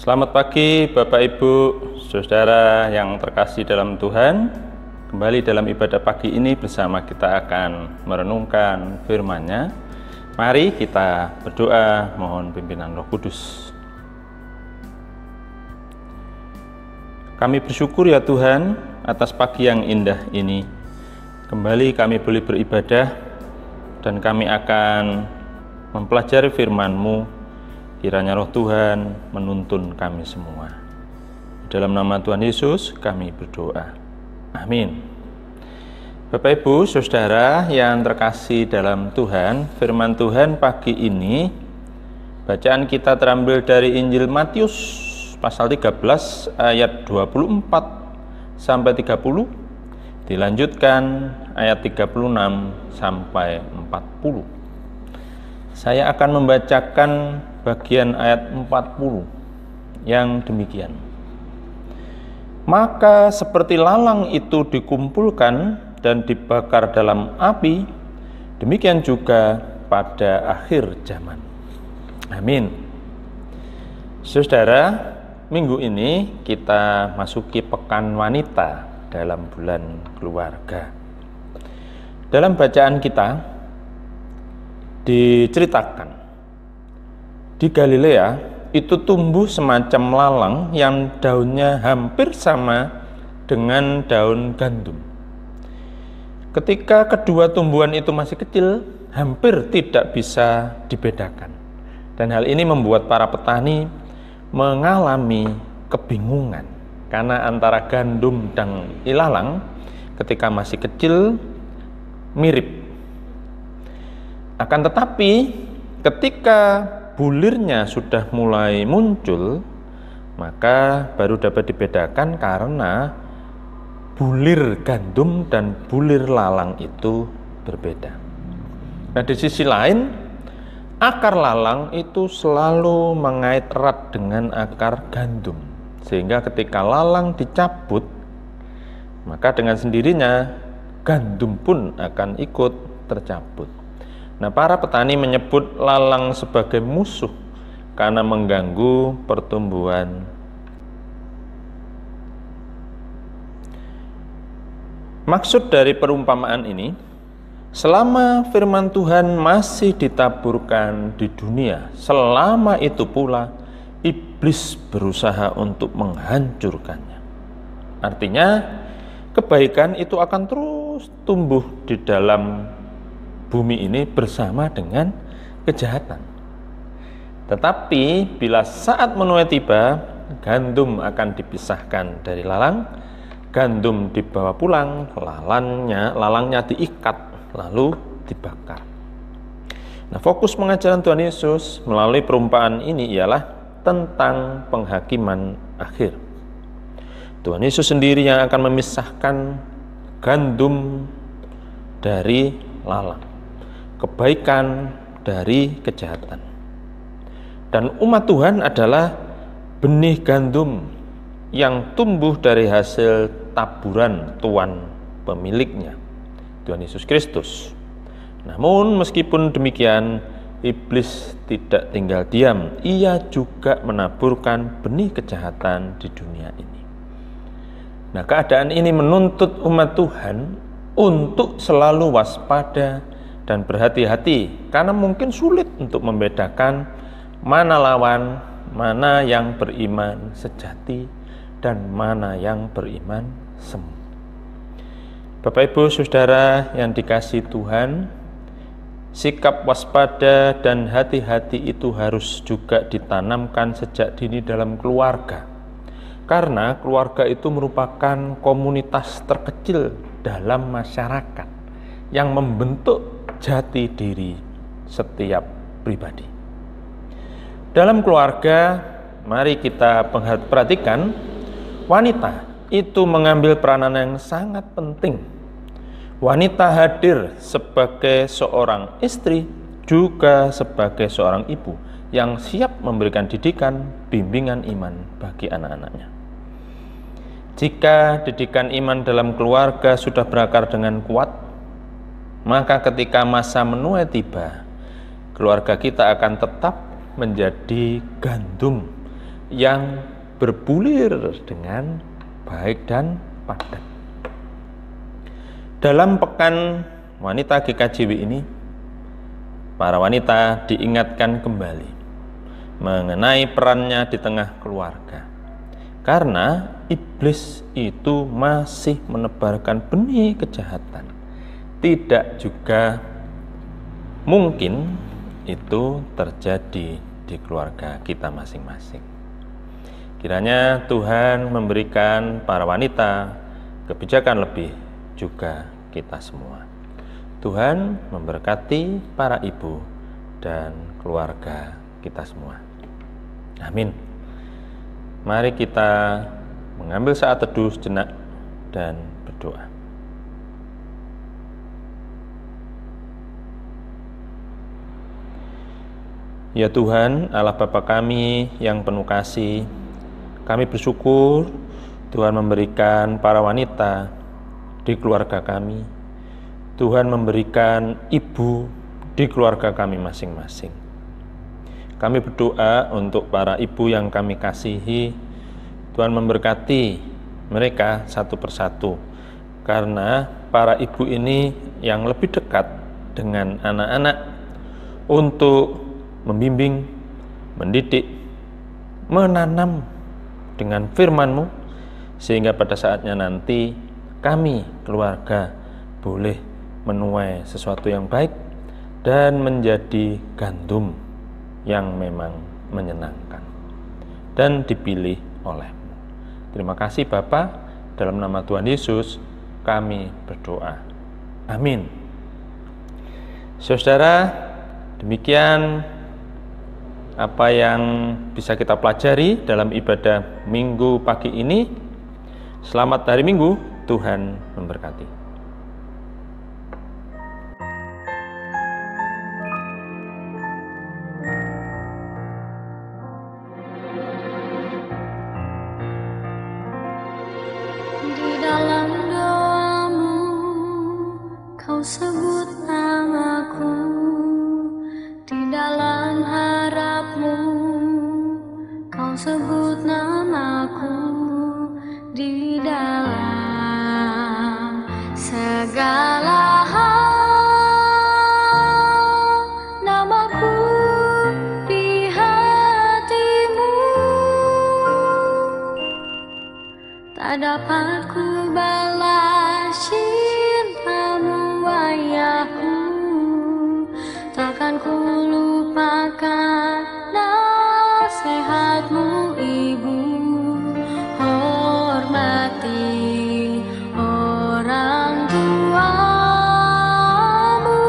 Selamat pagi Bapak Ibu, Saudara yang terkasih dalam Tuhan. Kembali dalam ibadah pagi ini bersama kita akan merenungkan firman-Nya. Mari kita berdoa mohon pimpinan Roh Kudus. Kami bersyukur ya Tuhan atas pagi yang indah ini. Kembali kami boleh beribadah dan kami akan mempelajari firman-Mu. Kiranya Roh Tuhan menuntun kami semua. Dalam nama Tuhan Yesus kami berdoa. Amin. Bapak Ibu, Saudara yang terkasih dalam Tuhan, firman Tuhan pagi ini, bacaan kita terambil dari Injil Matius pasal 13 ayat 24 sampai 30, dilanjutkan ayat 36 sampai 40. Saya akan membacakan bagian ayat 40 yang demikian. Maka seperti lalang itu dikumpulkan dan dibakar dalam api, demikian juga pada akhir zaman. Amin. Saudara, minggu ini kita masuki pekan wanita dalam bulan keluarga. Dalam bacaan kita diceritakan di Galilea itu tumbuh semacam lalang yang daunnya hampir sama dengan daun gandum. Ketika kedua tumbuhan itu masih kecil, hampir tidak bisa dibedakan. Dan hal ini membuat para petani mengalami kebingungan karena antara gandum dan ilalang ketika masih kecil mirip. Akan tetapi ketika bulirnya sudah mulai muncul, maka baru dapat dibedakan karena bulir gandum dan bulir lalang itu berbeda. Nah, di sisi lain, akar lalang itu selalu mengait erat dengan akar gandum, sehingga ketika lalang dicabut, maka dengan sendirinya gandum pun akan ikut tercabut. Nah, para petani menyebut lalang sebagai musuh karena mengganggu pertumbuhan. Maksud dari perumpamaan ini, selama firman Tuhan masih ditaburkan di dunia, selama itu pula iblis berusaha untuk menghancurkannya. Artinya, kebaikan itu akan terus tumbuh di dalam bumi ini bersama dengan kejahatan. Tetapi bila saat menuai tiba, gandum akan dipisahkan dari lalang, gandum dibawa pulang, lalangnya diikat lalu dibakar. Nah, fokus pengajaran Tuhan Yesus melalui perumpamaan ini ialah tentang penghakiman akhir. Tuhan Yesus sendiri yang akan memisahkan gandum dari lalang, kebaikan dari kejahatan. Dan umat Tuhan adalah benih gandum yang tumbuh dari hasil taburan Tuhan pemiliknya, Tuhan Yesus Kristus. Namun meskipun demikian, iblis tidak tinggal diam. Ia juga menaburkan benih kejahatan di dunia ini. Nah, keadaan ini menuntut umat Tuhan untuk selalu waspada dan berhati-hati, karena mungkin sulit untuk membedakan mana lawan, mana yang beriman sejati, dan mana yang beriman semu. Bapak Ibu Saudara yang dikasihi Tuhan, sikap waspada dan hati-hati itu harus juga ditanamkan sejak dini dalam keluarga, karena keluarga itu merupakan komunitas terkecil dalam masyarakat yang membentuk jati diri setiap pribadi. Dalam keluarga, mari kita perhatikan, wanita itu mengambil peranan yang sangat penting. Wanita hadir sebagai seorang istri, juga sebagai seorang ibu yang siap memberikan didikan, bimbingan iman bagi anak-anaknya. Jika didikan iman dalam keluarga sudah berakar dengan kuat, maka ketika masa menuai tiba, keluarga kita akan tetap menjadi gandum yang berbulir dengan baik dan padat. Dalam pekan wanita GKJW ini, para wanita diingatkan kembali mengenai perannya di tengah keluarga. Karena iblis itu masih menebarkan benih kejahatan. Tidak juga mungkin itu terjadi di keluarga kita masing-masing. Kiranya Tuhan memberikan para wanita kebijakan lebih, juga kita semua. Tuhan memberkati para ibu dan keluarga kita semua. Amin. Mari kita mengambil saat teduh sejenak dan berdoa. Ya Tuhan, Allah Bapa kami yang penuh kasih, kami bersyukur Tuhan memberikan para wanita di keluarga kami. Tuhan memberikan ibu di keluarga kami masing-masing. Kami berdoa untuk para ibu yang kami kasihi. Tuhan memberkati mereka satu persatu, karena para ibu ini yang lebih dekat dengan anak-anak untuk membimbing, mendidik, menanam dengan firman-Mu, sehingga pada saatnya nanti kami keluarga boleh menuai sesuatu yang baik dan menjadi gandum yang memang menyenangkan dan dipilih oleh-Mu. Terima kasih Bapa, dalam nama Tuhan Yesus kami berdoa. Amin. Saudara, demikian apa yang bisa kita pelajari dalam ibadah Minggu pagi ini. Selamat hari Minggu. Tuhan memberkati. Di dalam doamu, kau sebut namaku. Di dalam harapmu, kau sebut namaku. Di dalam segala hal, namaku di hatimu. Tak dapat ku balas cintamu, ayahku. Takkan ku lupakan nasihatmu, ibu. Hormati orang tuamu,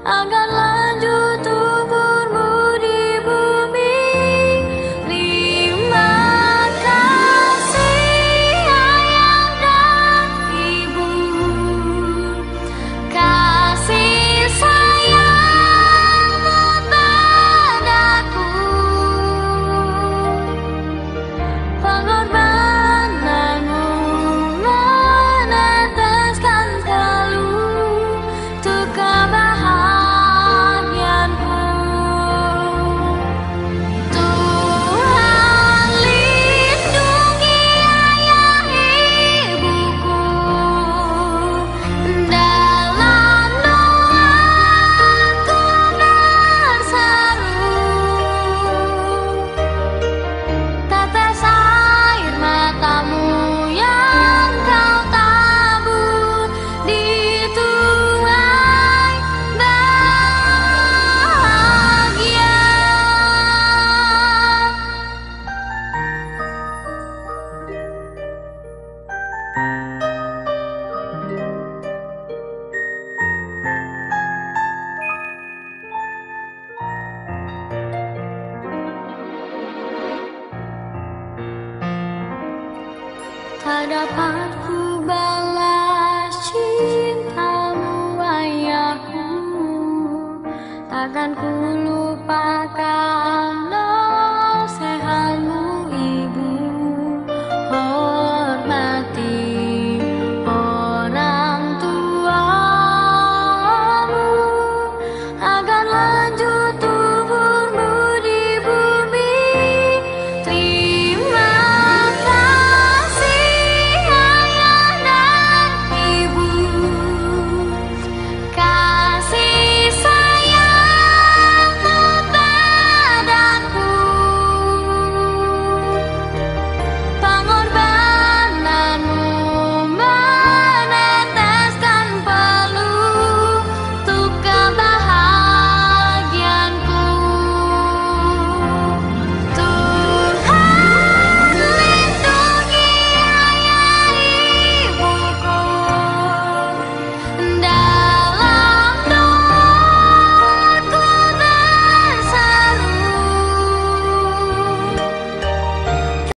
agar lanjut tuburmu di bumi. Terima kasih ayah dan ibu, kasih sayangmu padaku, pengorbananmu meneteskan selalu untuk kebahagiaanku. Tuhan lindungi ayah ibuku, dalam doaku berseru. Tetes air matamu yang kau tabur di tuai bahagia. Tak dapat ku balas cintamu, ayahku. Takkan ku lupakan